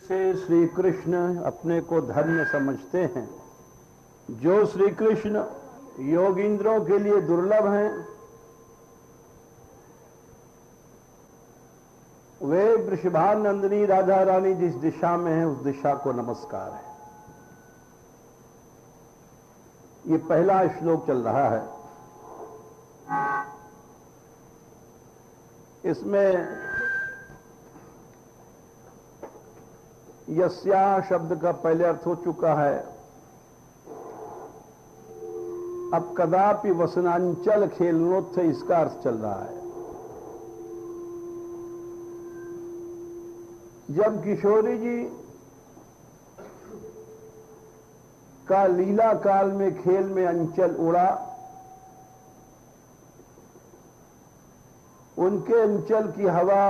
से श्री कृष्ण अपने को धन्य समझते हैं। जो श्री कृष्ण योगींद्रों के लिए दुर्लभ हैं, वे वृषभानंदिनी राधा रानी जिस दिशा में है उस दिशा को नमस्कार है। ये पहला श्लोक चल रहा है। इसमें यस्या शब्द का पहले अर्थ हो चुका है। अब कदापि वसनांचल खेलनोत्थ इसका अर्थ चल रहा है। जब किशोरी जी का लीला काल में खेल में अंचल उड़ा, उनके अंचल की हवा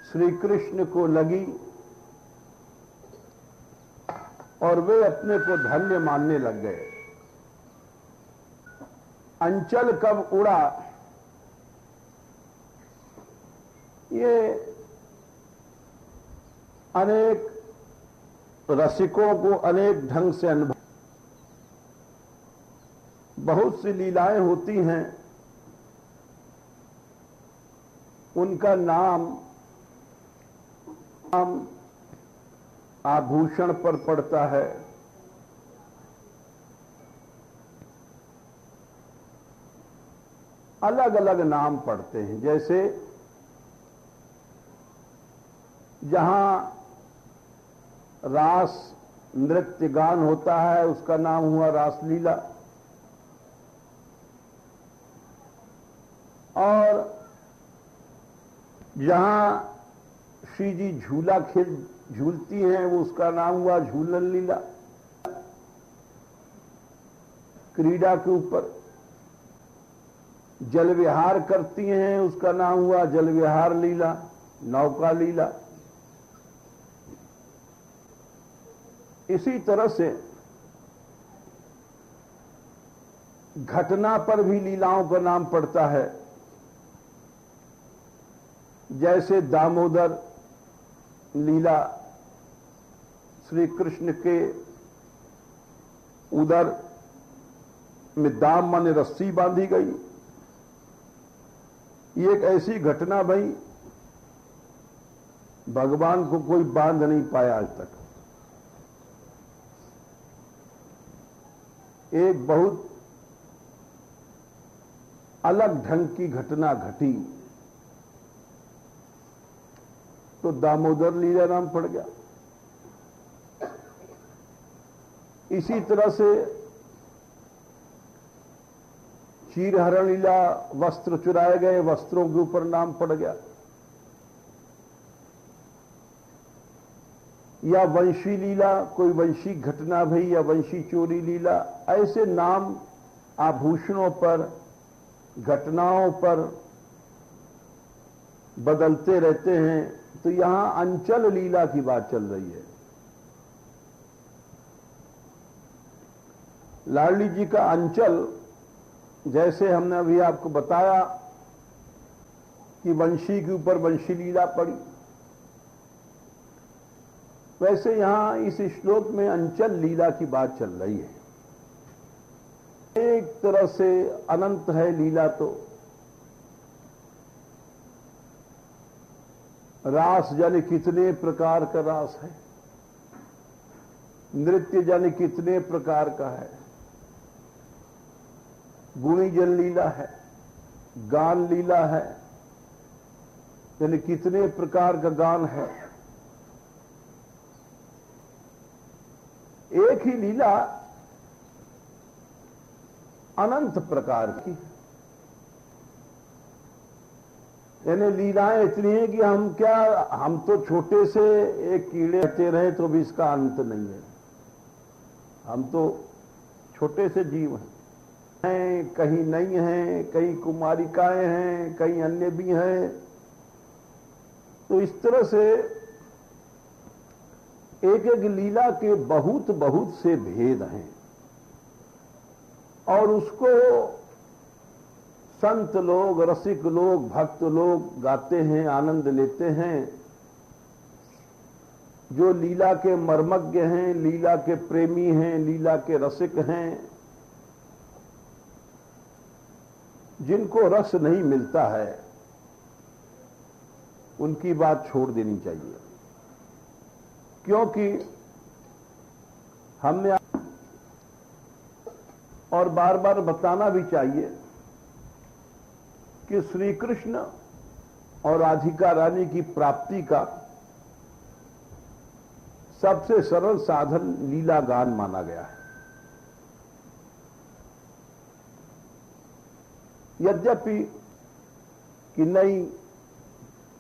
श्री कृष्ण को लगी और वे अपने को धन्य मानने लग गए। अंचल कब उड़ा, ये अनेक रसिकों को अनेक ढंग से अनुभव। बहुत सी लीलाएं होती हैं, उनका नाम आभूषण पर पड़ता है। अलग अलग नाम पड़ते हैं। जैसे जहां रास नृत्य गान होता है उसका नाम हुआ रासलीला, और जहां श्री जी झूला झूलती हैं वो उसका नाम हुआ झूलन लीला। क्रीड़ा के ऊपर जल विहार करती हैं उसका नाम हुआ जल विहार लीला, नौका लीला। इसी तरह से घटना पर भी लीलाओं का नाम पड़ता है। जैसे दामोदर लीला, श्री कृष्ण के उदर में दाम माने रस्सी बांधी गई। ये एक ऐसी घटना भाई, भगवान को कोई बांध नहीं पाया आज तक। एक बहुत अलग ढंग की घटना घटी तो दामोदर लीला नाम पड़ गया। इसी तरह से चीरहरण लीला, वस्त्र चुराए गए, वस्त्रों के ऊपर नाम पड़ गया। या वंशी लीला, कोई वंशी घटना भई, या वंशी चोरी लीला। ऐसे नाम आभूषणों पर, घटनाओं पर बदलते रहते हैं। तो यहां अंचल लीला की बात चल रही है। लाडली जी का अंचल, जैसे हमने अभी आपको बताया कि वंशी के ऊपर वंशी लीला पड़ी, वैसे यहां इस श्लोक में अंचल लीला की बात चल रही है। एक तरह से अनंत है लीला। तो रास जाने कितने प्रकार का रास है, नृत्य जाने कितने प्रकार का है, गुणी जल लीला है, गान लीला है, यानी कितने प्रकार का गान है। एक ही लीला अनंत प्रकार की, यानी लीलाएं इतनी है कि हम तो छोटे से एक कीड़े रहते रहे तो भी इसका अंत नहीं है। हम तो छोटे से जीव हैं, कहीं नहीं हैं, कहीं कुमारिकाएं हैं, कहीं अन्य भी हैं। तो इस तरह से एक एक लीला के बहुत बहुत से भेद हैं, और उसको संत लोग, रसिक लोग, भक्त लोग गाते हैं, आनंद लेते हैं। जो लीला के मर्मज्ञ हैं, लीला के प्रेमी हैं, लीला के रसिक हैं, जिनको रस नहीं मिलता है, उनकी बात छोड़ देनी चाहिए। क्योंकि हमने और बार बार बताना भी चाहिए कि श्री कृष्ण और राधिका रानी की प्राप्ति का सबसे सरल साधन लीला गान माना गया है। यद्यपि कि नहीं,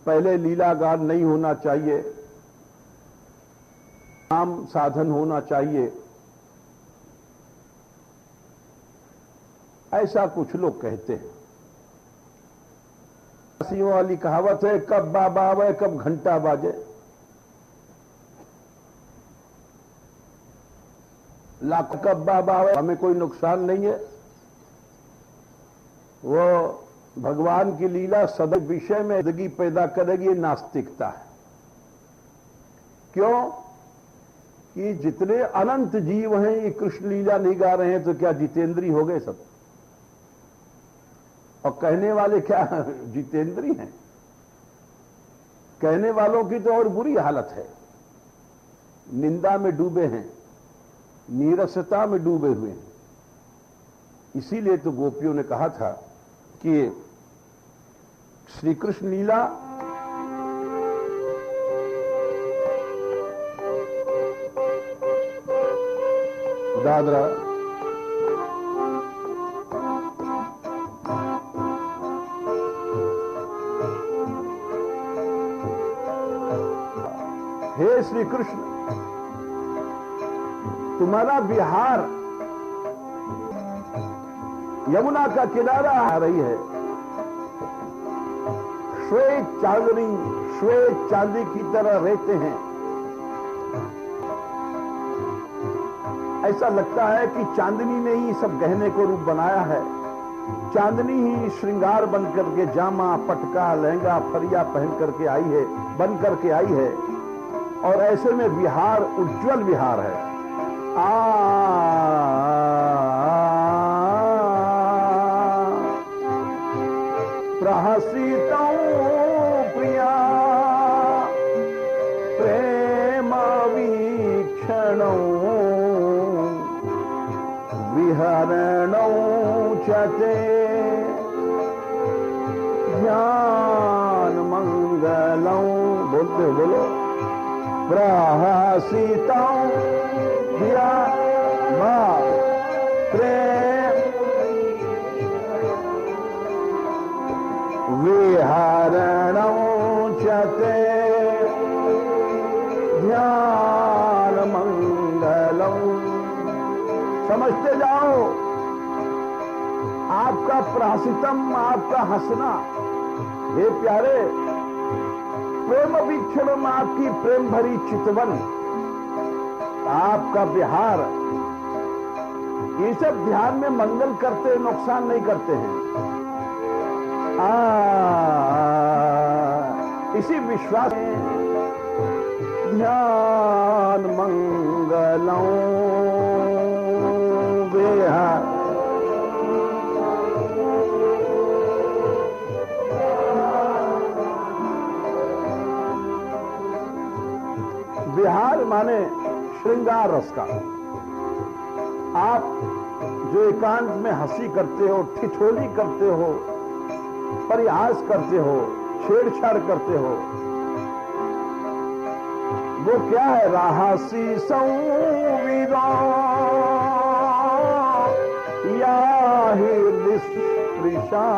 पहले लीला गान नहीं होना चाहिए, नाम साधन होना चाहिए, ऐसा कुछ लोग कहते हैं। सियों वाली कहावत है, कब बाबा आवे कब घंटा बाजे। लाख कब बाबा आवे, हमें कोई नुकसान नहीं है। वो भगवान की लीला सदैव विषय में जिंदगी पैदा करेगी, ये नास्तिकता है। क्यों कि जितने अनंत जीव हैं ये कृष्ण लीला नहीं गा रहे हैं, तो क्या जितेंद्री हो गए सब? और कहने वाले क्या जितेंद्री हैं? कहने वालों की तो और बुरी हालत है, निंदा में डूबे हैं, नीरसता में डूबे हुए हैं। इसीलिए तो गोपियों ने कहा था कि श्री कृष्ण लीला दादरा हे श्री कृष्ण, तुम्हारा विहार यमुना का किनारा आ रही है, श्वेत चांदनी, श्वेत चांदी की तरह रहते हैं। ऐसा लगता है कि चांदनी ने ही सब गहने को रूप बनाया है। चांदनी ही श्रृंगार बन करके जामा, पटका, लहंगा, फरिया पहन करके आई है, बन करके आई है। और ऐसे में विहार उज्जवल विहार है। प्रहसितौ प्रिया प्रेम वीक्षणौ विहरणौ च ते ध्यान मंगलौ। बोलते हो, बोलो। प्रहसितौ प्रिया प्रेम विहरणौ च ते ध्यान मंगलौ। समझते जाओ, आपका प्रहसितम, आपका हंसना, हे प्यारे, प्रेम वीक्षणम, आपकी प्रेम भरी चितवन, आपका विहार, ये सब ध्यान में मंगल करते, नुकसान नहीं करते हैं। इसी विश्वास ध्यान मंगलों विहार। विहार माने श्रृंगार रस का। आप जो एकांत में हंसी करते हो, ठिठोली करते हो, परिहास करते हो, छेड़छाड़ करते हो, वो क्या है? राहसी संविदा या हृदय स्पृशा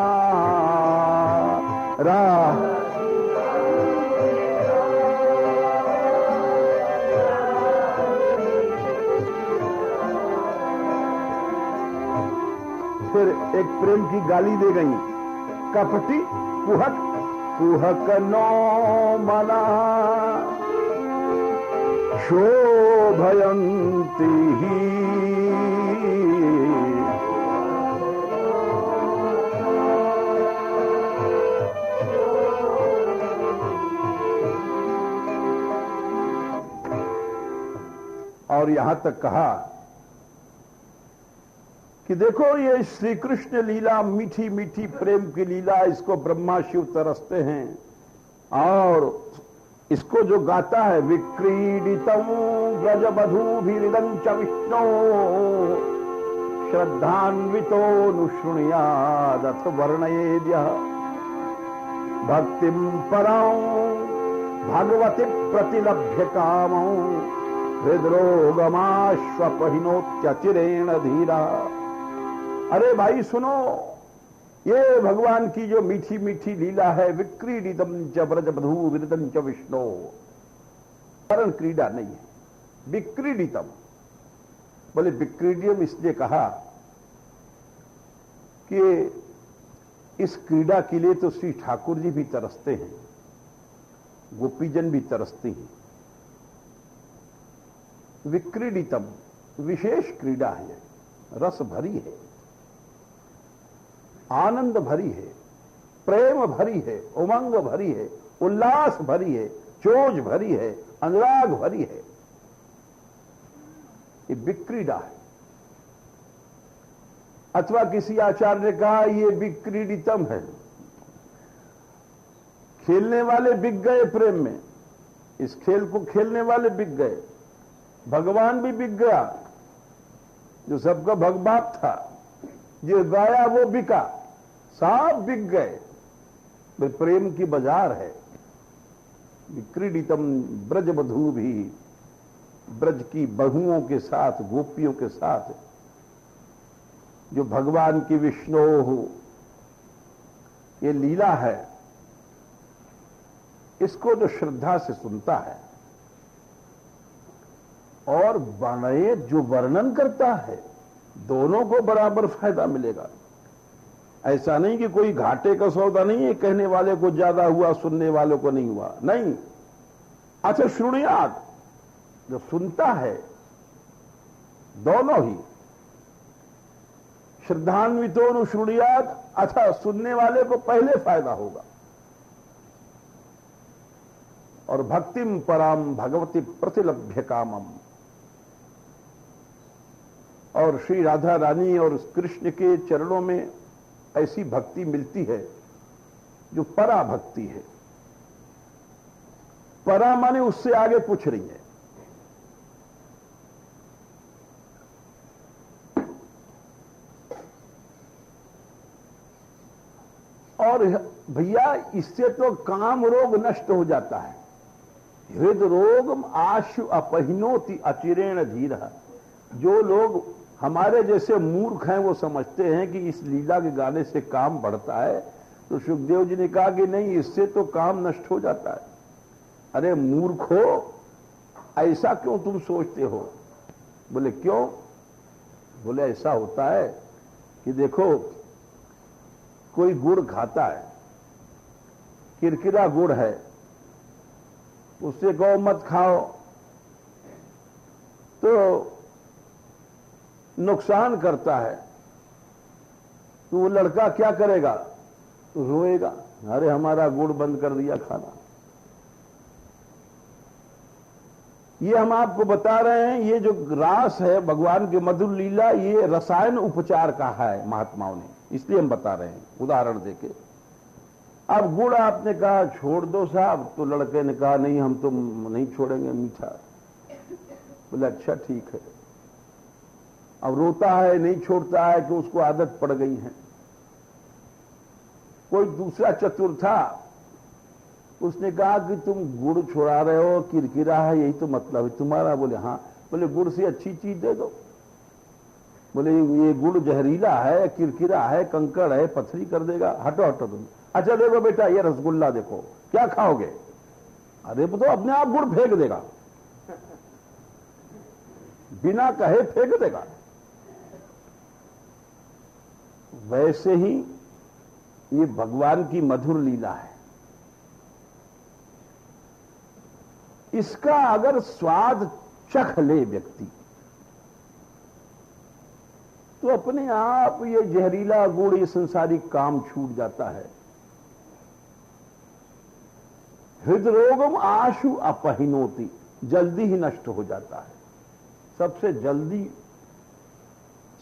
राह। फिर एक प्रेम की गाली दे गई, कपटी कुहक कुहक नो मना शोभयंती ही। और यहां तक कहा कि देखो ये श्री कृष्ण लीला मीठी मीठी प्रेम की लीला, इसको ब्रह्मा शिव तरसते हैं और इसको जो गाता है विक्रीडितम व्रजवधूभिरिदं च विष्णो श्रद्धान्वितो नुशृणुयादथ वर्णयेद्यः भक्तिं परां भगवति प्रतिलभ्य कामौ हृद्रोगमाश्वपहिनोत्यचिरेण धीरा। अरे भाई सुनो, ये भगवान की जो मीठी मीठी लीला है, विक्रीडितम च व्रजवधू विरदं च विष्णु, कारण क्रीड़ा नहीं है, विक्रीडितम। बोले विक्रीडियम इसलिए कहा कि इस क्रीड़ा के लिए तो श्री ठाकुर जी भी तरसते हैं, गोपीजन भी तरसती हैं। विक्रीडितम विशेष क्रीड़ा है, रस भरी है, आनंद भरी है, प्रेम भरी है, उमंग भरी है, उल्लास भरी है, चोज भरी है, अनुराग भरी है। ये विक्रीड़ा है। अथवा किसी आचार्य ने कहा ये विक्रीडितम है, खेलने वाले बिक गए प्रेम में, इस खेल को खेलने वाले बिक गए, भगवान भी बिक गया, जो सबका भगबाप था, जो गाया वो बिका, सब बिक गए। प्रेम की बाजार है। विक्रीडितम ब्रजवधू भी, ब्रज की बहुओं के साथ, गोपियों के साथ, जो भगवान की विष्णु हो, ये लीला है, इसको जो श्रद्धा से सुनता है और वर्णय जो वर्णन करता है, दोनों को बराबर फायदा मिलेगा। ऐसा नहीं कि कोई घाटे का सौदा नहीं है, कहने वाले को ज्यादा हुआ, सुनने वालों को नहीं हुआ, नहीं। अच्छा श्रुणियात, जो सुनता है, दोनों ही, श्रद्धान्वितो नु श्रुणियात, अच्छा सुनने वाले को पहले फायदा होगा। और भक्तिम पराम भगवती प्रतिलभ्य कामम, और श्री राधा रानी और कृष्ण के चरणों में ऐसी भक्ति मिलती है जो परा भक्ति है। परा माने उससे आगे पूछ रही है। और भैया इससे तो काम रोग नष्ट हो जाता है। हृद रोग आशु अपहिनोति अचिरेण धीरा। जो लोग हमारे जैसे मूर्ख हैं वो समझते हैं कि इस लीला के गाने से काम बढ़ता है, तो सुखदेव जी ने कहा कि नहीं, इससे तो काम नष्ट हो जाता है। अरे मूर्खो, ऐसा क्यों तुम सोचते हो? बोले क्यों? बोले ऐसा होता है कि देखो, कोई गुड़ खाता है, किरकिरा गुड़ है, उससे कहो मत खाओ तो नुकसान करता है, तो वो लड़का क्या करेगा? तो रोएगा, अरे हमारा गुड़ बंद कर दिया खाना। ये हम आपको बता रहे हैं, ये जो रास है भगवान की मधुर लीला, ये रसायन उपचार का है महात्माओं ने, इसलिए हम बता रहे हैं उदाहरण देके। अब गुड़ आपने कहा छोड़ दो साहब, तो लड़के ने कहा नहीं, हम तो नहीं छोड़ेंगे मीठा। बोले अच्छा ठीक है। अब रोता है, नहीं छोड़ता है कि उसको आदत पड़ गई है। कोई दूसरा चतुर था, उसने कहा कि तुम गुड़ छोड़ा रहे हो, किरकिरा है, यही तो मतलब है तुम्हारा। बोले हाँ। बोले गुड़ से अच्छी चीज दे दो। बोले ये गुड़ जहरीला है, किरकिरा है, कंकड़ है, पथरी कर देगा, हटो हटो तुम। अच्छा देखो बेटा, ये रसगुल्ला देखो, क्या खाओगे? अरे तो अपने आप गुड़ फेंक देगा, बिना कहे फेंक देगा। वैसे ही ये भगवान की मधुर लीला है। इसका अगर स्वाद चख ले व्यक्ति, तो अपने आप ये जहरीला गुड़, ये संसारिक काम छूट जाता है। हृदरोगम आशु अपहिनोति, जल्दी ही नष्ट हो जाता है। सबसे जल्दी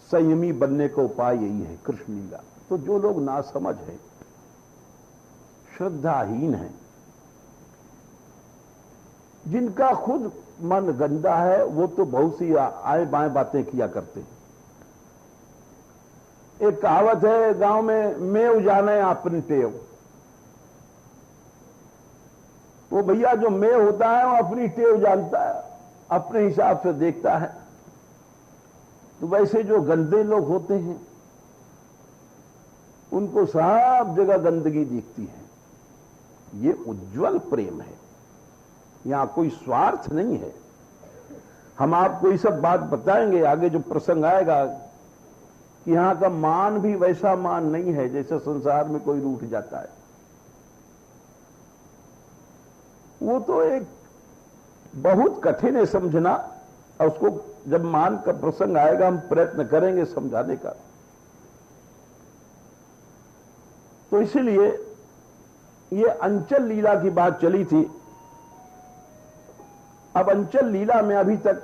संयमी बनने का उपाय यही है, कृष्ण लीला। तो जो लोग नासमझ हैं, श्रद्धाहीन हैं, जिनका खुद मन गंदा है, वो तो बहुत सी आए बाएं बातें किया करते हैं। एक कहावत है गांव में, मेव जाने अपनी टेव। वो भैया जो मेव होता है वो अपनी टेव जानता है, अपने हिसाब से देखता है। तो वैसे जो गंदे लोग होते हैं उनको सब जगह गंदगी दिखती है। ये उज्जवल प्रेम है, यहां कोई स्वार्थ नहीं है। हम आपको ये सब बात बताएंगे, आगे जो प्रसंग आएगा कि यहां का मान भी वैसा मान नहीं है जैसे संसार में कोई रूठ जाता है। वो तो एक बहुत कठिन है समझना, और उसको जब मान का प्रसंग आएगा हम प्रयत्न करेंगे समझाने का। तो इसीलिए ये अंचल लीला की बात चली थी। अब अंचल लीला में अभी तक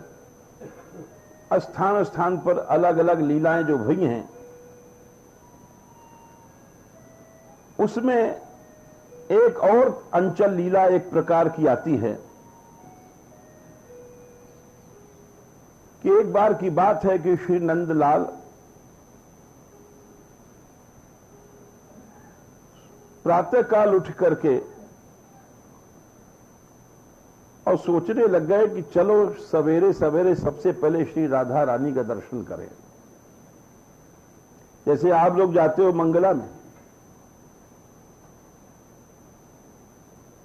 स्थान स्थान पर अलग अलग लीलाएं जो हुई हैं, उसमें एक और अंचल लीला एक प्रकार की आती है कि एक बार की बात है कि श्री नंदलाल प्रातःकाल उठ करके और सोचने लग गए कि चलो सवेरे सवेरे सबसे पहले श्री राधा रानी का दर्शन करें। जैसे आप लोग जाते हो मंगला में,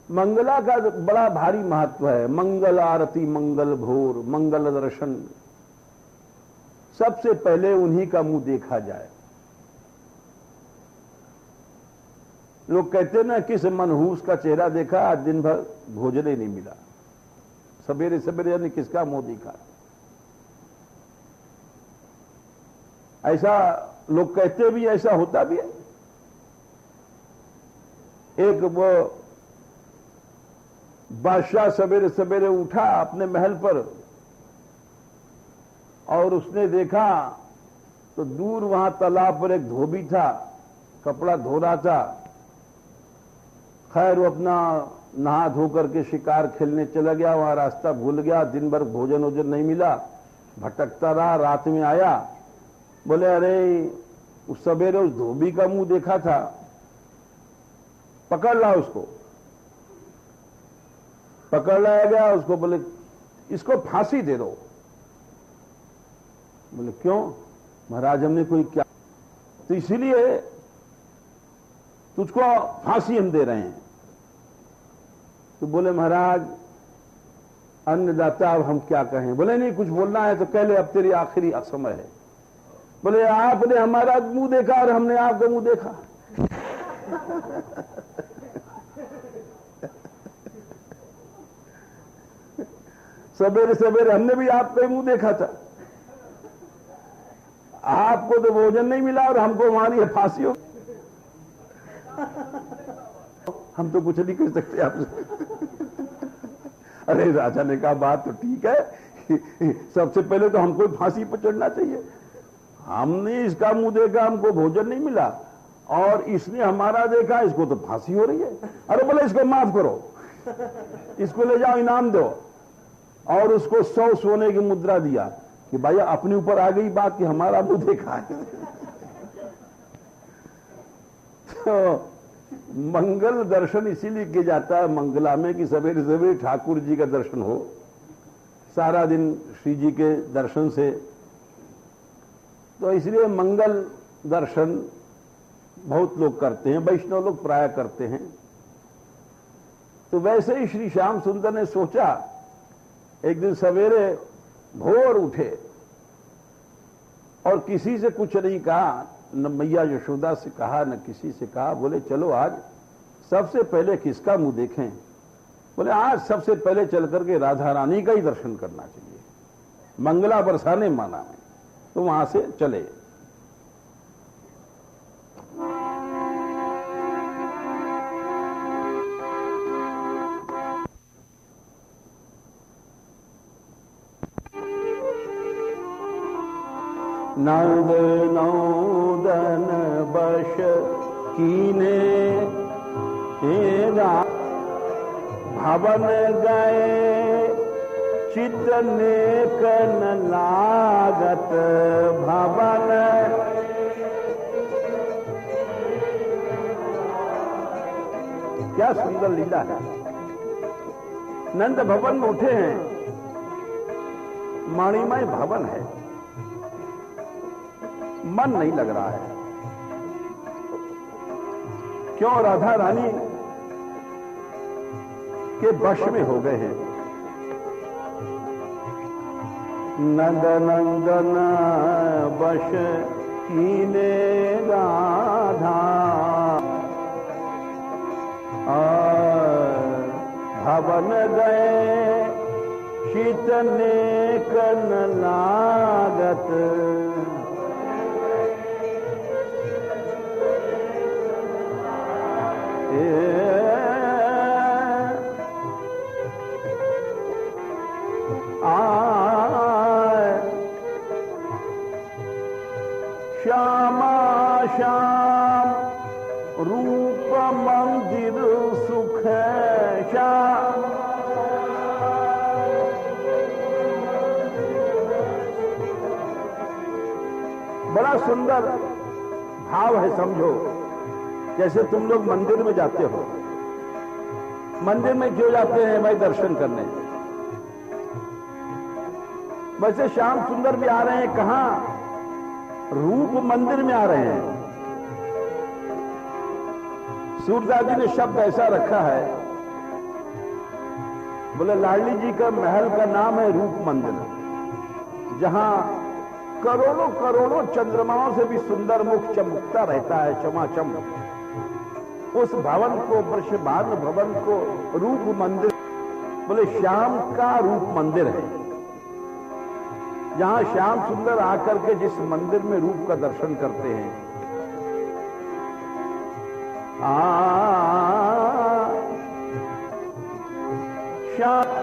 मंगला का बड़ा भारी महत्व है। मंगल आरती, मंगल भोर, मंगल दर्शन, सबसे पहले उन्हीं का मुंह देखा जाए। लोग कहते ना, किस मनहूस का चेहरा देखा, आज दिन भर भोजन ही नहीं मिला। सवेरे सवेरे यानी किसका मुंह देखा, ऐसा लोग कहते भी, ऐसा होता भी है। एक वो बादशाह सवेरे सवेरे उठा अपने महल पर और उसने देखा तो दूर वहां तालाब पर एक धोबी था, कपड़ा धो रहा था। खैर वो अपना नहा धो करके शिकार खेलने चला गया, वहां रास्ता भूल गया, दिन भर भोजन वोजन नहीं मिला, भटकता रहा। रात में आया, बोले अरे उस सवेरे उस धोबी का मुंह देखा था, पकड़ ला उसको। पकड़ लाया गया उसको, बोले इसको फांसी दे दो। बोले क्यों महाराज, हमने कोई क्या? तो इसीलिए तुझको फांसी हम दे रहे हैं। तो बोले महाराज अन्नदाता, अब हम क्या कहें? बोले नहीं, कुछ बोलना है तो कह ले, अब तेरी आखिरी समय है। बोले आपने हमारा मुंह देखा और हमने आपका मुंह देखा। सवेरे सवेरे हमने भी आपका मुंह देखा था, आपको तो भोजन नहीं मिला और हमको हमारी फांसी हो। हम तो कुछ नहीं कर सकते आपसे। अरे राजा ने कहा बात तो ठीक है, सबसे पहले तो हमको फांसी पर चढ़ना चाहिए। हमने इसका मुंह देखा, हमको भोजन नहीं मिला, और इसने हमारा देखा, इसको तो फांसी हो रही है। अरे बोले इसको माफ करो, इसको ले जाओ, इनाम दो। और उसको 100 सोने की मुद्रा दिया कि भाई अपने ऊपर आ गई बात कि हमारा मुंह देखा है। तो मंगल दर्शन इसीलिए किया जाता है मंगला में कि सवेरे सवेरे ठाकुर जी का दर्शन हो, सारा दिन श्री जी के दर्शन से। तो इसलिए मंगल दर्शन बहुत लोग करते हैं, वैष्णव लोग प्राय करते हैं। तो वैसे ही श्री श्याम सुंदर ने सोचा, एक दिन सवेरे भोर उठे और किसी से कुछ नहीं कहा, न मैया यशोदा से कहा न किसी से कहा। बोले चलो आज सबसे पहले किसका मुंह देखें? बोले आज सबसे पहले चल करके राधा रानी का ही दर्शन करना चाहिए, मंगला बरसाने माना में। तो वहां से चले। नंद नौदन बश कीने भवन गए चितने कन लागत भवन। क्या सुंदर लीला है। नंद भवन में उठे हैं, मणिमय भवन है, मन नहीं लग रहा है। क्यों? राधा रानी के वश में हो गए हैं। नंद नंदन वश कीने राधा भवन गए शीतने कन लागत। श्यामा श्याम रूप मंदिर सुख श्याम। बड़ा सुंदर भाव है, समझो। जैसे तुम लोग मंदिर में जाते हो, मंदिर में क्यों जाते हैं? भाई दर्शन करने। वैसे श्याम सुंदर भी आ रहे हैं, कहां? रूप मंदिर में आ रहे हैं। सूरदास जी ने शब्द ऐसा रखा है, बोले लाडली जी का महल का नाम है रूप मंदिर, जहां करोड़ों करोड़ों चंद्रमाओं से भी सुंदर मुख चमकता रहता है, चमाचम। उस भवन को, वृषभान भवन को रूप मंदिर, बोले श्याम का रूप मंदिर है। जहां श्याम सुंदर आकर के जिस मंदिर में रूप का दर्शन करते हैं, श्याम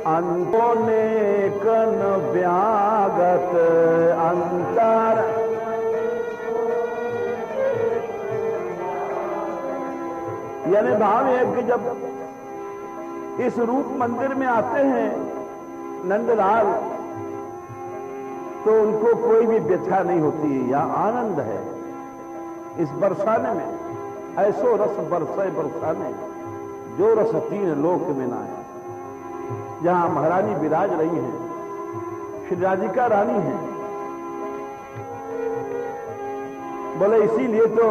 अंतोने कन व्यागत अंतर। यानी भाव है कि जब इस रूप मंदिर में आते हैं नंदलाल, तो उनको कोई भी व्यथा नहीं होती है, या आनंद है। इस बरसाने में ऐसो रस बरसे बरसाने, जो रस तीन लोक में ना है। जहां महारानी विराज रही हैं, श्री राधिका रानी हैं, बोले इसीलिए तो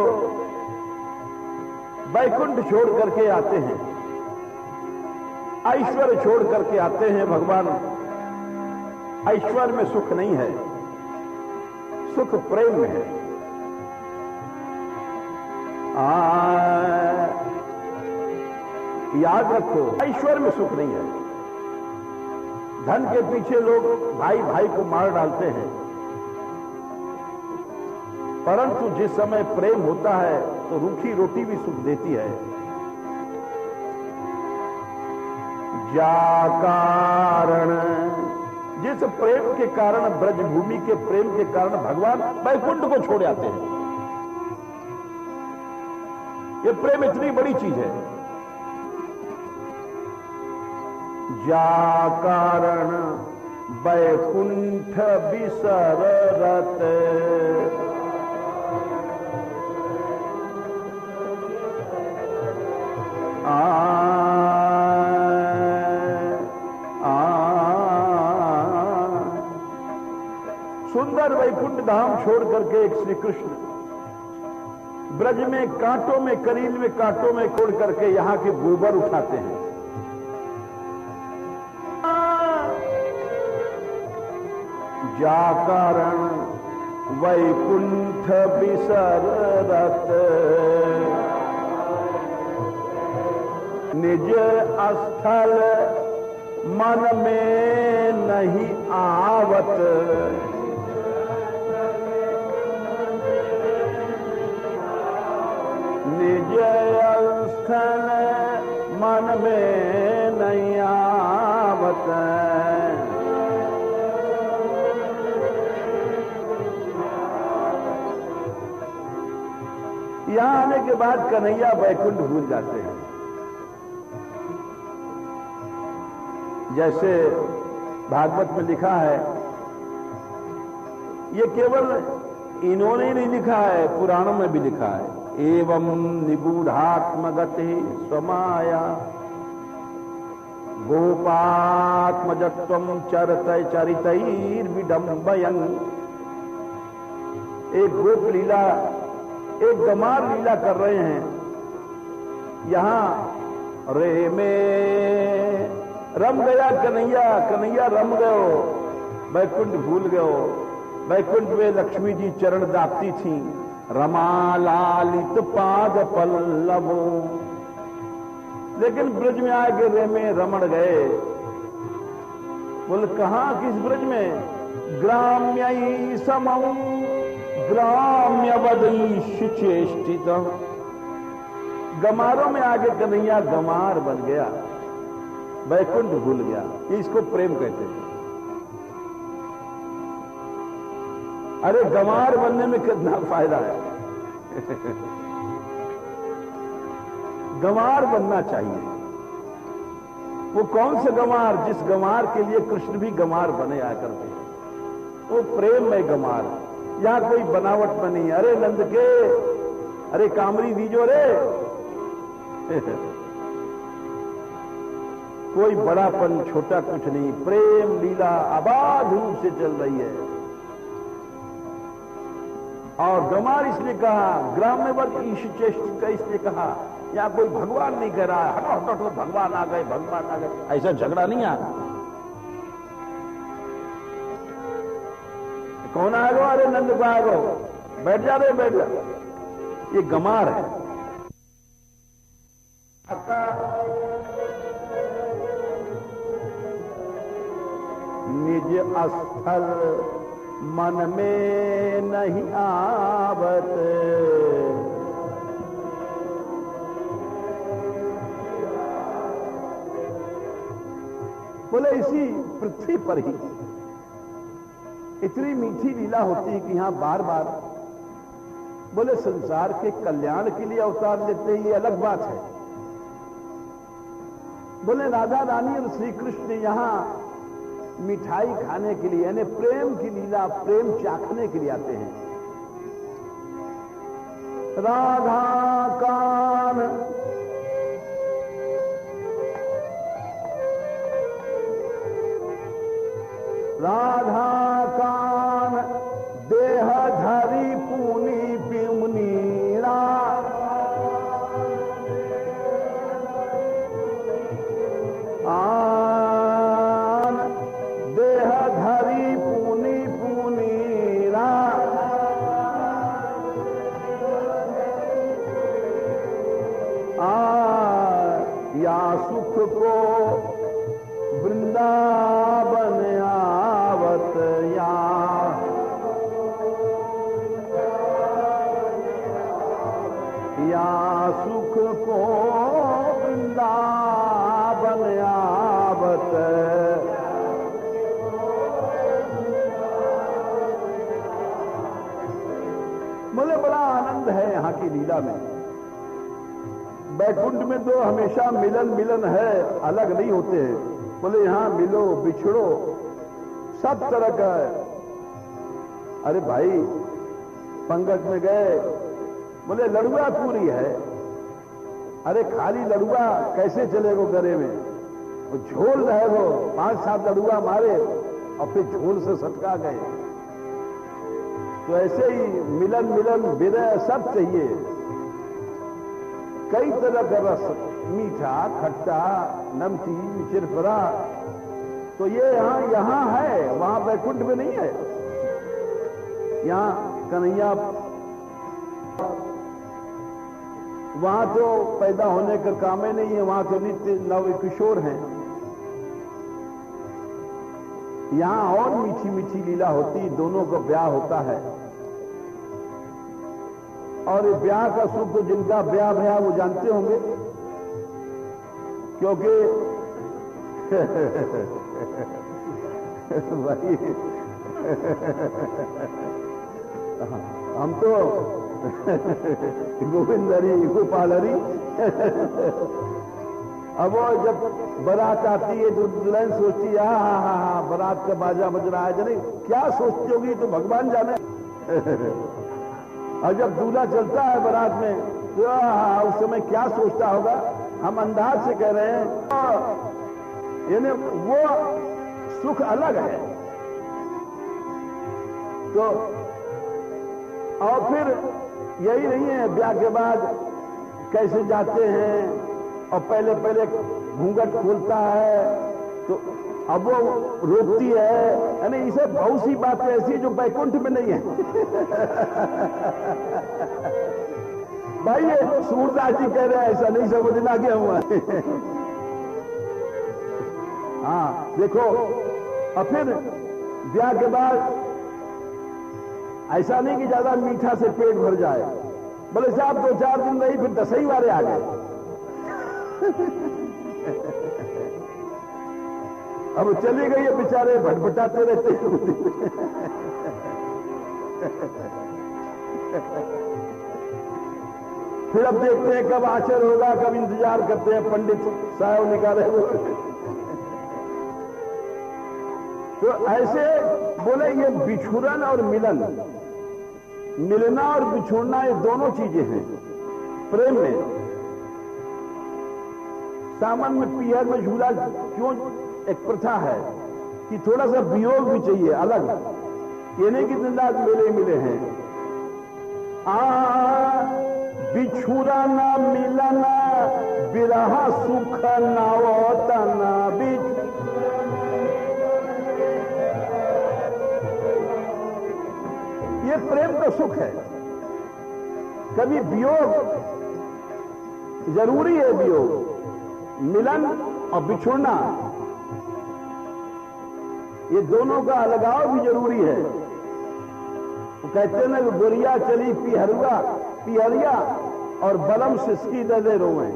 वैकुंठ छोड़ करके आते हैं, ऐश्वर्य छोड़ करके आते हैं भगवान। ऐश्वर्य में सुख नहीं है, सुख प्रेम में है। याद रखो, ऐश्वर्य में सुख नहीं है। धन के पीछे लोग भाई भाई को मार डालते हैं, परंतु जिस समय प्रेम होता है तो रूखी रोटी भी सुख देती है। जा कारण, जिस प्रेम के कारण, ब्रजभूमि के प्रेम के कारण भगवान वैकुंठ को छोड़ आते हैं। ये प्रेम इतनी बड़ी चीज है। जा कारण वैकुंठ बिसरत, सुंदर वैकुंठ धाम छोड़ करके एक श्री कृष्ण ब्रज में कांटों में, करील में कांटों में कोड़ करके यहां के गोबर उठाते हैं। जा कारण वैकुंठ बिसरत, निज स्थल मन में नहीं आवत, निज स्थल मन में नहीं आवत। यहां आने के बाद कन्हैया वैकुंठ भूल जाते हैं। जैसे भागवत में लिखा है, ये केवल इन्होंने नहीं लिखा है, पुराणों में भी लिखा है, एवं निगूढ़ात्मगति स्वमाया गोपात्मजत्वं चरतय चरितैर्विडम्बयन्। एक गोप लीला, एक गमार लीला कर रहे हैं यहां। रे में रम गया कन्हैया, कन्हैया रम गयो, वैकुंठ भूल गयो। वैकुंठ में लक्ष्मी जी चरण दापती थी, रमा लालित पाद पल्लवो। लेकिन ब्रज में आके रे में रमण गए। बोल कहां, किस ब्रज में? ग्राम्य समम ग्राम्यवदैश चेष्टित। गमारों में आगे कन्हैया गमार बन गया, वैकुंठ भूल गया। इसको प्रेम कहते हैं। अरे गमार बनने में कितना फायदा है। गमार बनना चाहिए। वो कौन से गमार? जिस गमार के लिए कृष्ण भी गमार बने आकर के। वो प्रेम में गमार, यहां कोई बनावट में नहीं। अरे नंद के, अरे कामरी दीजो रे। कोई बड़ापन छोटा कुछ नहीं। प्रेम लीला अबाध रूप से चल रही है। और गमार इसलिए कहा, ग्राम्यवद ईश चेष्टित इसलिए कहा, यहां कोई भगवान नहीं कह रहा है, हटो हटो हटो भगवान आ गए, भगवान आ गए, ऐसा झगड़ा नहीं आ। कौन आ गो? अरे नंद को आ गो, बैठ जा रे, बैठ जा। ये गमार है। निज स्थल मन में नहीं आवत, बोले इसी पृथ्वी पर ही इतनी मीठी लीला होती है कि यहां बार बार बोले संसार के कल्याण के लिए अवतार लेते हैं, ये अलग बात है। बोले राधा रानी और श्री कृष्ण यहां मिठाई खाने के लिए, यानी प्रेम की लीला, प्रेम चाखने के लिए आते हैं। राधा कान राधा कान देह धरी पूनी पिमुनीरा, आन देह धरी पूनी पुनीरा, या सुख को वृंदावन आवत, या सुख को वृंदावन आवत। मुझे बड़ा आनंद है यहां की लीला में। बैकुंठ में तो हमेशा मिलन मिलन है, अलग नहीं होते हैं। बोले यहां मिलो बिछड़ो सब तरह का है। अरे भाई पंगत में गए, बोले लड़ुआ पूरी है। अरे खाली लड़ुआ कैसे चलेगो गले में? वो झोल रहे वो 5-7 लड़ुआ मारे और फिर झोल से सटका गए। तो ऐसे ही मिलन मिलन विरह सब चाहिए। कई तरह का रस, मीठा, खट्टा, नमकीन, चिरफरा, तो ये यहां है, वहां बैकुंठ में नहीं है। यहां कन्हैया वहां तो पैदा होने का काम ही नहीं है, वहां तो नित्य नव किशोर हैं। यहां और मीठी मीठी लीला होती, दोनों का ब्याह होता है। और ये ब्याह का सुख तो जिनका ब्याह भया वो जानते होंगे, क्योंकि भाई हम तो गोविंदरी गोपालरी। अब वो जब बारात आती है तो दुल्हन सोचती है हा बारात का बाजा बज रहा है, जाने क्या सोचती होगी तो भगवान जाने। और जब दूल्हा चलता है बारात में तो उस समय क्या सोचता होगा, हम अंदाज से कह रहे हैं। यानी वो सुख अलग है। तो और फिर यही नहीं है, ब्याह के बाद कैसे जाते हैं और पहले पहले घूंघट खोलता है तो अब वो रोकती है, यानी इसे बहुत सी बातें ऐसी जो बैकुंठ में नहीं है। भाई ये सूरदास जी कह रहे हैं, ऐसा नहीं समझना क्या हुआ। हाँ देखो, और फिर ब्याह के बाद ऐसा नहीं कि ज्यादा मीठा से पेट भर जाए, बोले साहब 2-4 दिन रही फिर 10 वारे आ गए। अब चली गई है, बेचारे भटभटाते रहते हैं। फिर अब देखते हैं कब आचर होगा, कब इंतजार करते हैं पंडित साहब निकाले हुए। तो ऐसे बोले ये बिछुड़न और मिलन, मिलना और बिछुड़ना ये दोनों चीजें हैं प्रेम में। सामान्य में पीहर में झूला क्यों एक प्रथा है कि थोड़ा सा वियोग भी चाहिए अलग, ये नहीं कि दिन रात मिले मिले हैं। बिछुड़ा ना मिलना बिरहा सुख नावतना ये प्रेम का सुख है। कभी वियोग जरूरी है, वियोग मिलन और बिछुड़ना ये दोनों का अलगाव भी जरूरी है। वो कहते हैं ना गोरिया चली पिहरिया और बलम सिसकी दे रोए।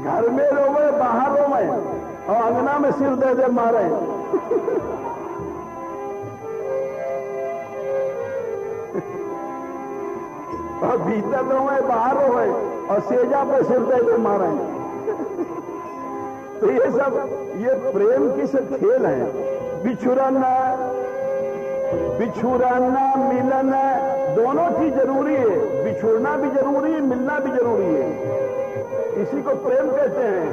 घर में रोवे बाहर रोवे और अंगना में सिर दे दे मारे। और भीतर रोवे बाहर रोवे और सेजा पे सिर दे दे मारे। तो ये सब ये प्रेम की सब खेल है। बिछुड़ना मिलन दोनों चीज जरूरी है, बिछुड़ना भी जरूरी है, मिलना भी जरूरी है। इसी को प्रेम कहते हैं।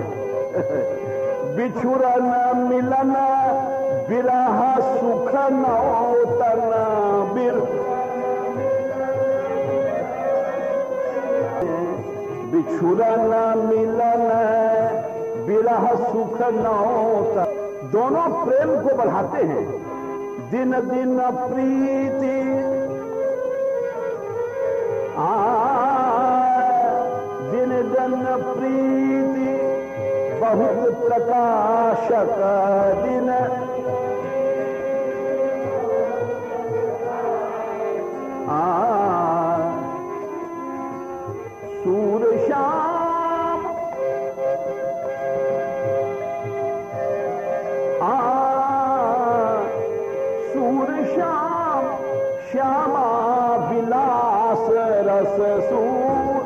बिछुड़ना मिलन बिरहा सुख नौतना बिछुड़ना मिलन बिरह सुख नौता दोनों प्रेम को बढ़ाते हैं। दिन दिन प्रीति दिन दिन प्रीति बहुत प्रकाशक दिन सूर श्याम सूर श्याम श्यामा विलास रस सूर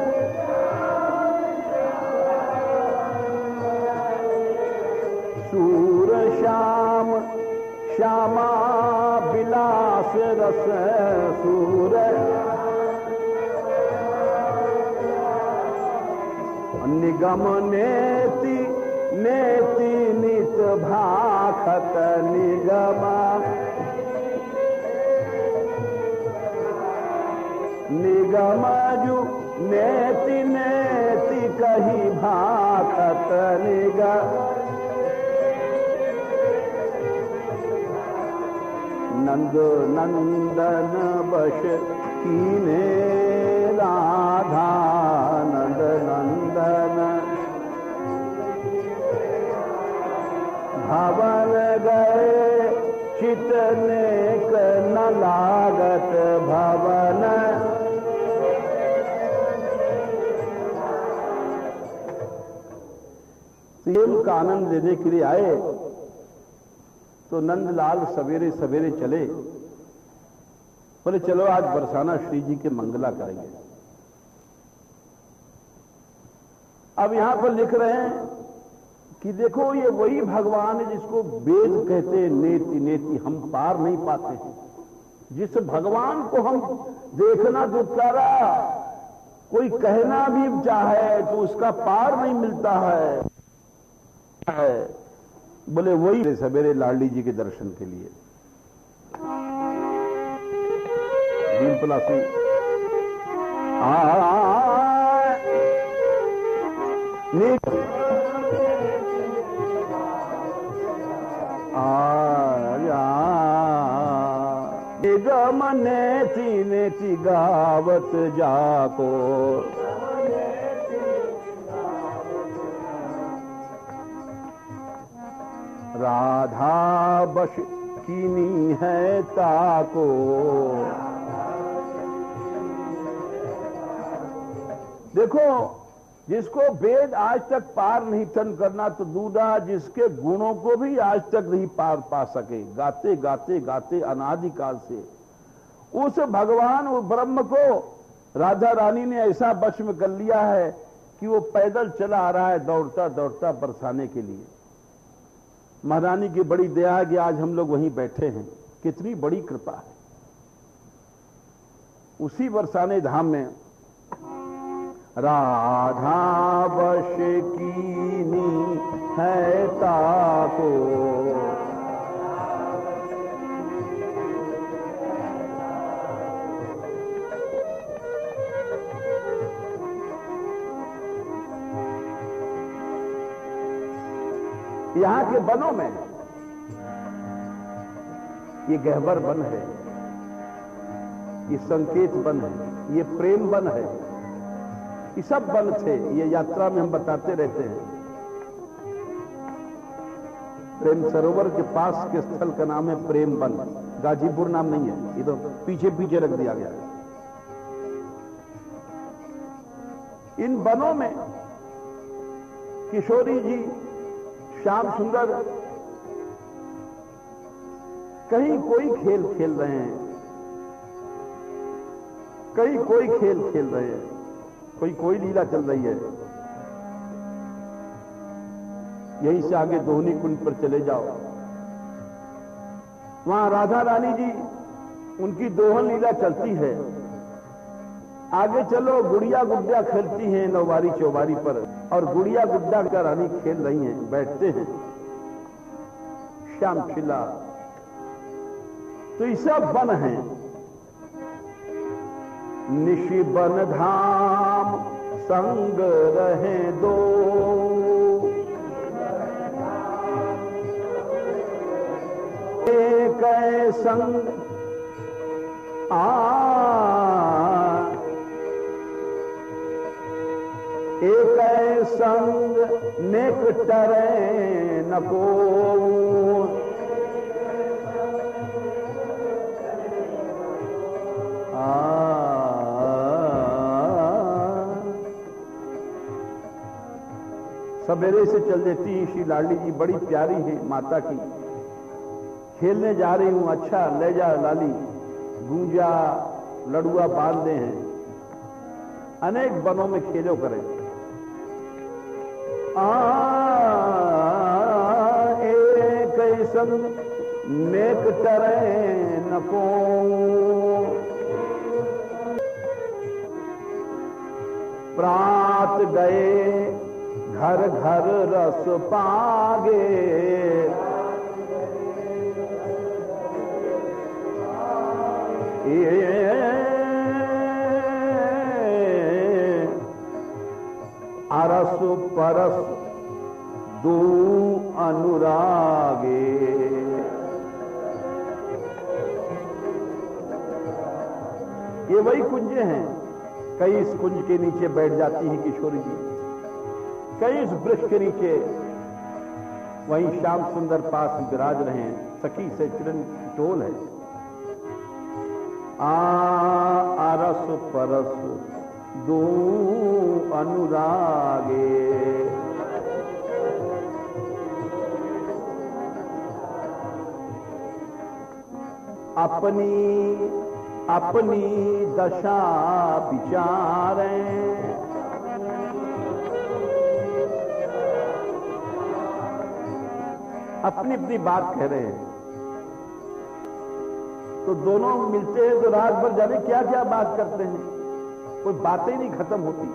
सूर श्याम श्यामा विलास रस सूर निगम नेति नेति नित भाखत निगमा निगमजु नेति नेति कही भाखत निगम नंद नंदन बश कीने राधा नंद नंदन भवन गए चितने न लागत भवन प्रेम का आनंद लेने के लिए आए तो नंदलाल सवेरे सवेरे चले, बोले चलो आज बरसाना श्री जी के मंगला करेंगे। अब यहां पर लिख रहे हैं कि देखो ये वही भगवान है जिसको वेद कहते हैं नेति नेति, हम पार नहीं पाते हैं। जिस भगवान को हम देखना तो प्यारा, कोई कहना भी चाहे तो उसका पार नहीं मिलता है। बोले वही सवेरे लाडली जी के दर्शन के लिए भीमपला से निगम नेति नेति गावत जाको राधा बश कीनी है ताको। देखो जिसको वेद आज तक पार नहीं तन करना तो दूसरा जिसके गुणों को भी आज तक नहीं पार पा सके, गाते गाते गाते अनादिकाल से उस भगवान उस ब्रह्म को राधा रानी ने ऐसा वश में कर लिया है कि वो पैदल चला आ रहा है दौड़ता दौड़ता बरसाने के लिए। महारानी की बड़ी दया है कि आज हम लोग वहीं बैठे हैं, कितनी बड़ी कृपा है। उसी बरसाने धाम में राधा वश कीनी है ताको यहां के वनों में ये गहवर वन है, ये संकेत वन है, ये प्रेम वन है, ये सब वन थे। ये यात्रा में हम बताते रहते हैं। प्रेम सरोवर के पास के स्थल का नाम है प्रेम वन, गाजीपुर नाम नहीं है, ये तो पीछे पीछे रख दिया गया है। इन वनों में किशोरी जी श्याम सुंदर कहीं कोई खेल खेल रहे हैं, कहीं कोई खेल खेल रहे हैं, कोई लीला चल रही है। यहीं से आगे दोहनी कुंड पर चले जाओ, वहां राधा रानी जी उनकी दोहन लीला चलती है। आगे चलो गुड़िया गुड्डा खेलती हैं नौवारी चौबारी पर, और गुड़िया गुड्डा का रानी खेल रही हैं, बैठते हैं श्याम खिला। तो ये सब वन है। निशि बन धाम संग रहे दो, एक संग एक संग नेक टरे नको, सवेरे से चल देती है। श्री लाडली जी बड़ी प्यारी है माता की। खेलने जा रही हूं, अच्छा ले जा लाली, गूंजा लड़ुआ बांधे हैं, अनेक वनों में खेलो करें। एक संग नेक टरे नको, प्रात गए घर घर रस पागे, अरस परस दू अनुरागे। ये वही कुंज हैं। कई इस कुंज के नीचे बैठ जाती हैं किशोरी जी, कई इस वृक्ष के नीचे, वहीं श्याम सुंदर पास विराज रहे हैं। सखी से चिरन टोल है। अरस परस दो अनुरागे, अपनी अपनी दशा विचारें, अपनी अपनी बात कह रहे हैं। तो दोनों मिलते हैं तो रात भर जाने क्या क्या बात करते हैं, कोई बातें नहीं खत्म होती,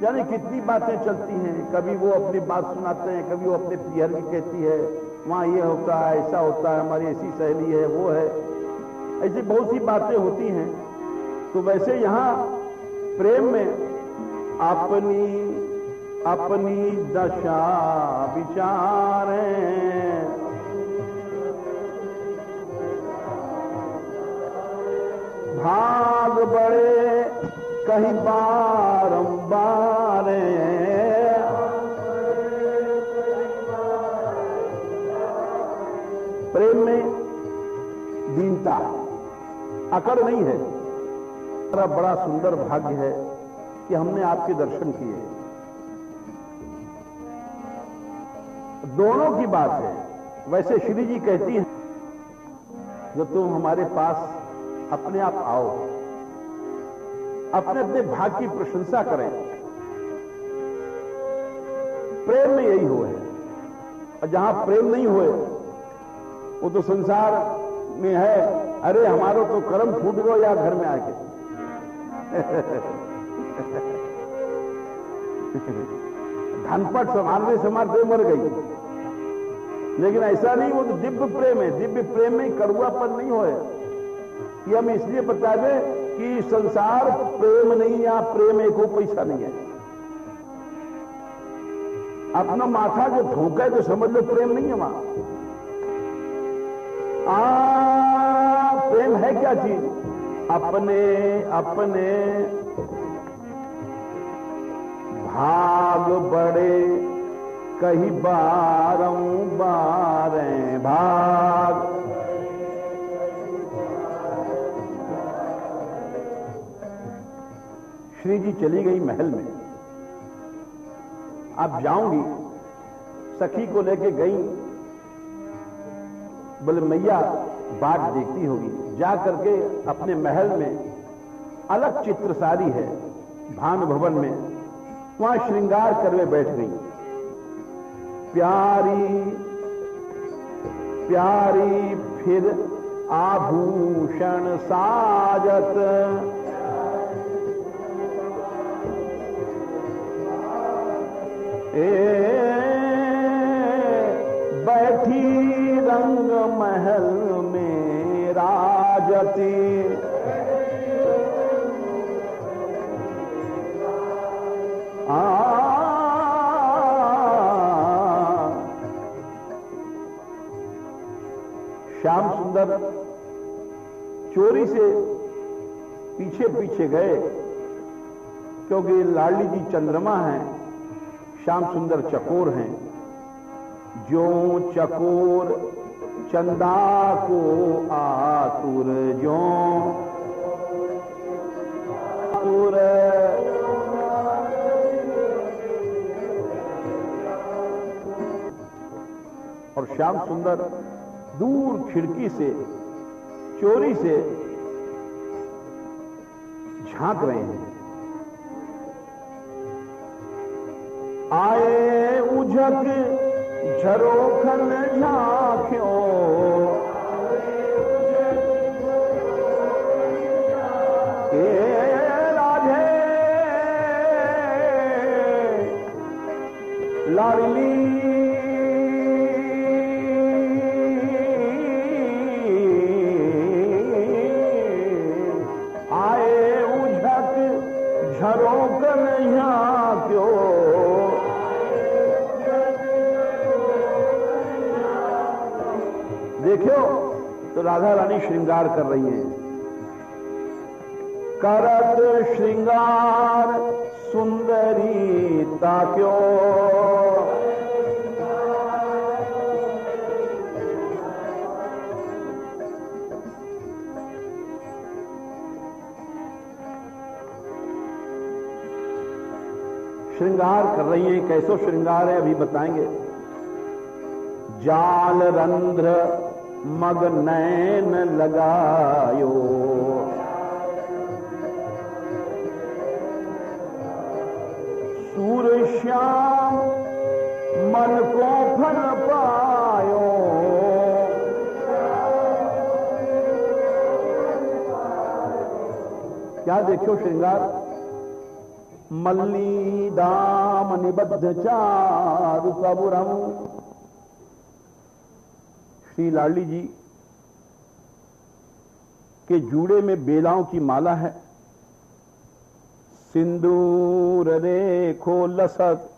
जाने कितनी बातें चलती हैं। कभी वो अपनी बात सुनाते हैं, कभी वो अपने पियर की कहती है, वहां ये होता है, ऐसा होता है, हमारी ऐसी सहेली है, वो है, ऐसी बहुत सी बातें होती हैं। तो वैसे यहां प्रेम में अपनी अपनी दशा विचारें, भाग बड़े कहीं बारंबार, प्रेम में दीनता, अकड़ नहीं है। बड़ा सुंदर भाग्य है कि हमने आपके दर्शन किए। दोनों की बात है। वैसे श्री जी कहती हैं, जब तुम हमारे पास अपने आप आओ, अपने अपने भाग्य की प्रशंसा करें। प्रेम में यही हो है, और जहां प्रेम नहीं होए वो तो संसार में है, अरे हमारो तो कर्म फूट गो या घर में आके धनपट संभालते संभालते मर गई। लेकिन ऐसा नहीं, वो तो दिव्य प्रेम है। दिव्य प्रेम में कड़ुआपन नहीं होए। कि हम इसलिए बता दें कि संसार प्रेम नहीं, या प्रेम एको पैसा नहीं है। अपना माथा जो ठोका है तो समझ लो प्रेम नहीं है वहां। प्रेम है क्या चीज? अपने अपने भाग बड़े कहीं बारंबार भाग। श्री जी चली गई महल में। आप जाऊंगी, सखी को लेके गई, बोले मैया बाट देखती होगी। जा करके अपने महल में अलग चित्रसारी है भानु भवन में, वहां श्रृंगार करवे बैठ गई। प्यारी प्यारी फिर आभूषण साजत, बैठी रंग महल में राजती। श्याम सुंदर चोरी से पीछे पीछे गए, क्योंकि लाडली जी चंद्रमा हैं, श्याम सुंदर चकोर हैं। जो चकोर चंदा को आतुर, जो आतुर और श्याम सुंदर दूर खिड़की से चोरी से झांक रहे हैं। आए उझक झरोखन झांक्यो, राधे लाडली आए उझक झरोखन झांक्यो। देखो तो राधा रानी श्रृंगार कर रही हैं। करत श्रृंगार सुंदरी ताक्यो, श्रृंगार कर रही है। कैसो श्रृंगार है अभी बताएंगे। जाल रंध्र मग नैन लगायो, सूर्य श्याम मन को फल पायो, क्या देखो श्रृंगार। मल्ली दाम निबद्ध चारु कबुरम, श्री लाडली जी के जूड़े में बेलाओं की माला है। सिंदूर रेखो लसत,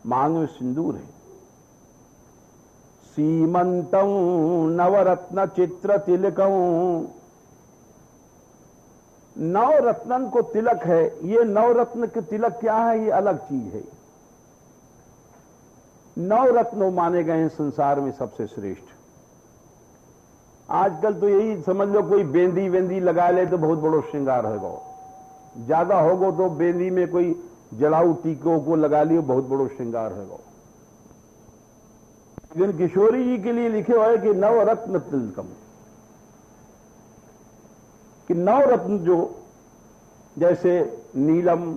मांग में सिंदूर है। सीमंतम नवरत्न चित्र तिलकम, नवरत्नन को तिलक है। ये नवरत्न के तिलक क्या है, ये अलग चीज है। नवरत्न माने गए हैं संसार में सबसे श्रेष्ठ। आजकल तो यही समझ लो, कोई बेंदी वेंदी लगा ले तो बहुत बड़ो श्रृंगार होगा। ज्यादा होगो तो बेंदी में कोई जड़ाऊ टीकों को लगा लियो, बहुत बड़ो श्रृंगार होगा। लेकिन किशोरी जी के लिए लिखे हुए कि नवरत्न तिलकम, कि नवरत्न जो जैसे नीलम,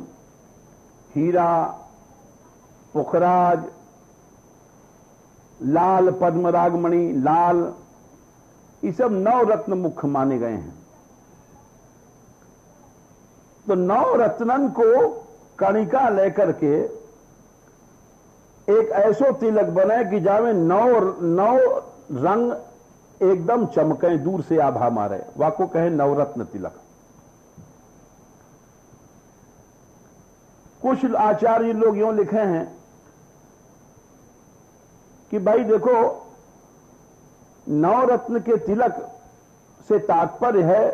हीरा, पुखराज, लाल पद्मरागमणि, लाल, ये सब नवरत्न मुख्य माने गए हैं। तो नवरत्नन को कणिका लेकर के एक ऐसो तिलक बने कि जामे नौ रंग एकदम चमके, दूर से आभा मारे, वाको कहे नवरत्न तिलक। कुछ आचार्य लोग यूं लिखे हैं कि भाई देखो, नवरत्न के तिलक से तात्पर्य है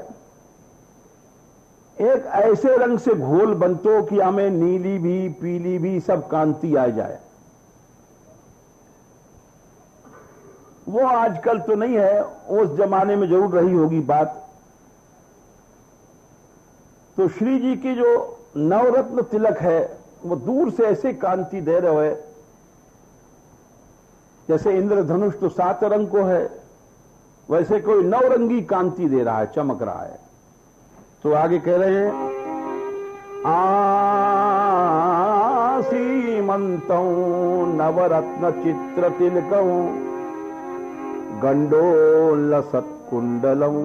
एक ऐसे रंग से घोल बनतो कि हमें नीली भी पीली भी सब कांति आ जाए। वो आजकल तो नहीं है, उस जमाने में जरूर रही होगी बात। तो श्री जी की जो नवरत्न तिलक है वो दूर से ऐसे कांति दे रहे है, जैसे इंद्रधनुष तो 7 रंग को है, वैसे कोई नवरंगी कांति दे रहा है, चमक रहा है। तो आगे कह रहे हैं, आसीमंतौ नवरत्न चित्र तिलकौ गंडोल सत्कुंडलम,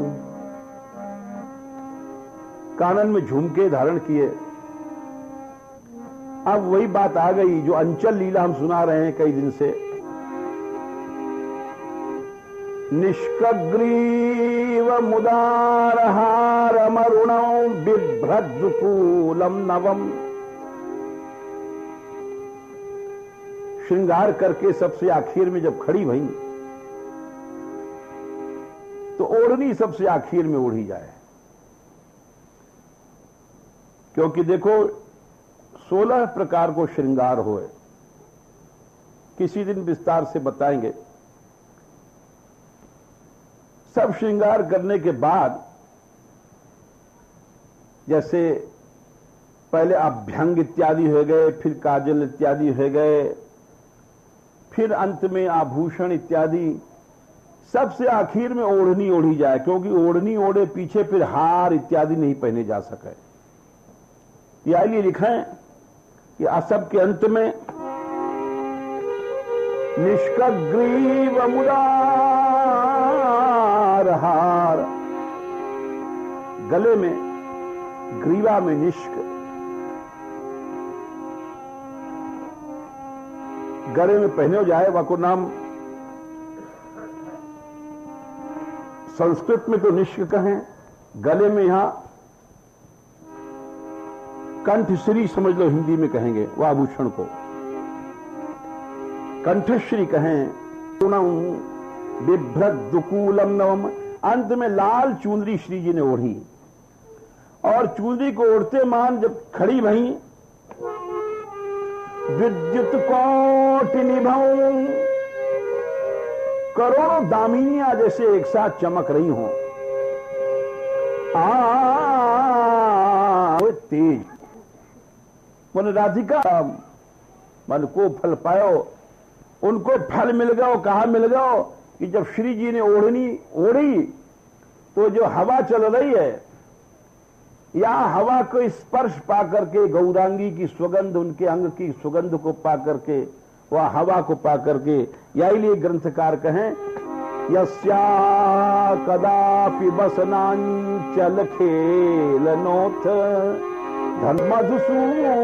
कानन में झुमके धारण किए। अब वही बात आ गई जो अंचल लीला हम सुना रहे हैं कई दिन से। निष्कग्रीव मुदारहार मरुणौ बिभ्रद्कूलम नवम, श्रृंगार करके सबसे आखिर में जब खड़ी भई तो ओढ़नी सबसे आखिर में ओढ़ी जाए। क्योंकि देखो 16 प्रकार को श्रृंगार होए, किसी दिन विस्तार से बताएंगे। सब श्रृंगार करने के बाद जैसे पहले अभ्यंग इत्यादि हो गए, फिर काजल इत्यादि हो गए, फिर अंत में आभूषण इत्यादि, सबसे आखिर में ओढ़नी ओढ़ी जाए। क्योंकि ओढ़नी ओढ़े पीछे फिर हार इत्यादि नहीं पहने जा सके। यह लिए लिखा है कि सब के अंत में निष्कग्रीव मुदार हार, गले में ग्रीवा में निष्क, गले में पहने हो जाए, वाको नाम संस्कृत में तो निष्क कहें, गले में यहां कंठश्री समझ लो, हिंदी में कहेंगे वह आभूषण को कंठश्री कहें। बिभ्रत दुकूलम नवम। अंत में लाल चुनरी श्री जी ने ओढ़ी और चुनरी को ओढ़ते मान जब खड़ी भई, विद्युत कोटि निभऊ, करोड़ों दामिनियां जैसे एक साथ चमक रही हों। तेज मन राधिका मन को फल पायो, उनको फल मिल गया। कहा मिल गया कि जब श्री जी ने ओढ़ी तो जो हवा चल रही है, या हवा को स्पर्श पा करके गौरांगी की सुगंध, उनके अंग की सुगंध को पा करके, वह हवा को पा करके, या लिए ग्रंथकार कहें यस्या कदापि बसनांचल खेलनोथ धर्मधुसूदनोपि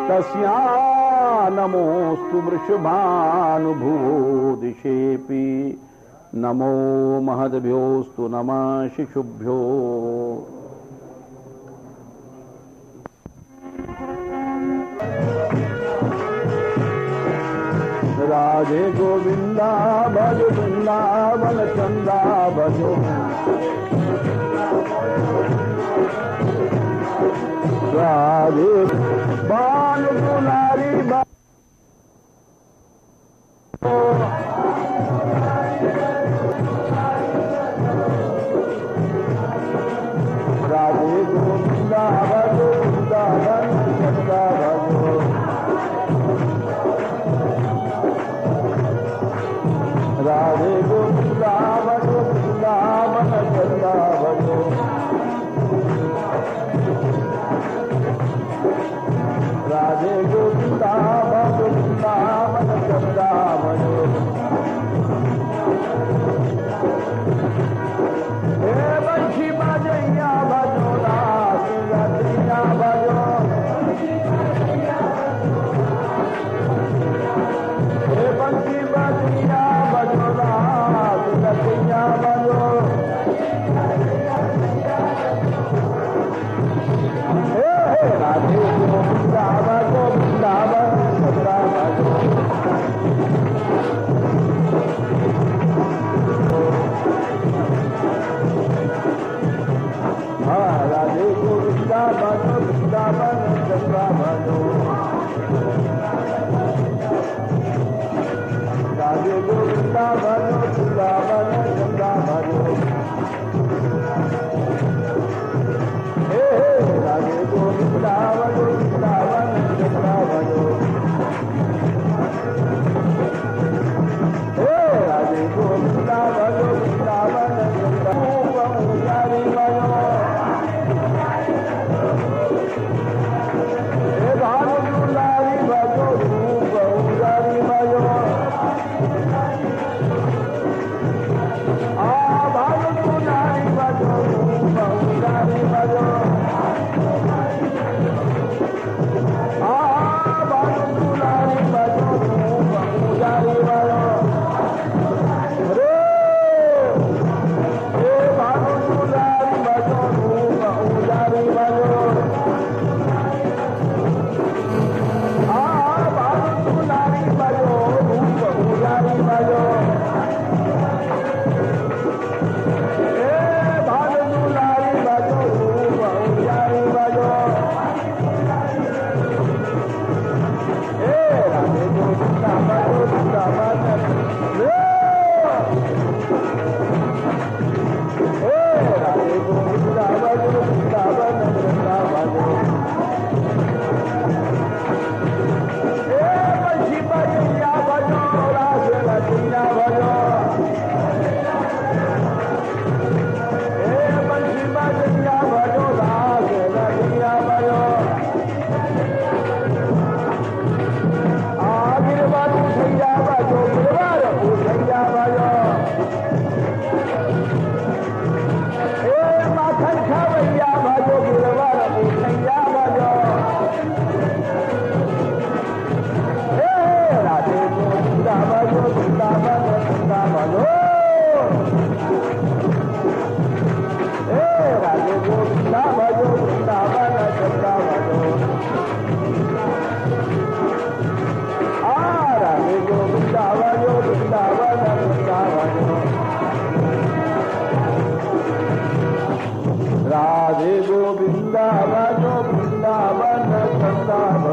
तस्या नमोस्तु वृषभानुभूदिशेपि नमो महद्भ्योस्तु नमः शिशुभ्यो। राधे गोविंदा भज वृंदावन चंदा भजो, राधे बाल दुलारी राधे गोविंदा भज वृंदावन चंदा भजो, राधे गोविंदा भज वृंदावन चंदा भजो, राधे गोविंदा भज वृंदावन चंदा भजो। हे बंशी बजैया भजो दास रतिया भजो, हे बंशी बजैया भजो दास रतिया भजो, हे राधे गोविंदा भजो वृंदावन चंदा भजो, राधे गोविंदा भजो वृंदावन चंदा भजो, राधे गोविंदा भजो वृंदावन चंदा भजो, हे राधे गोविंदा भजो वृंदावन चंदा भजो, हे राधे गोविंदा भजो वृंदावन चंदा पुजारी भजो, हे भानु दुलारी भजो पुजारी भजो, राधे गोविंदा भजो वृंदावन वृंदावन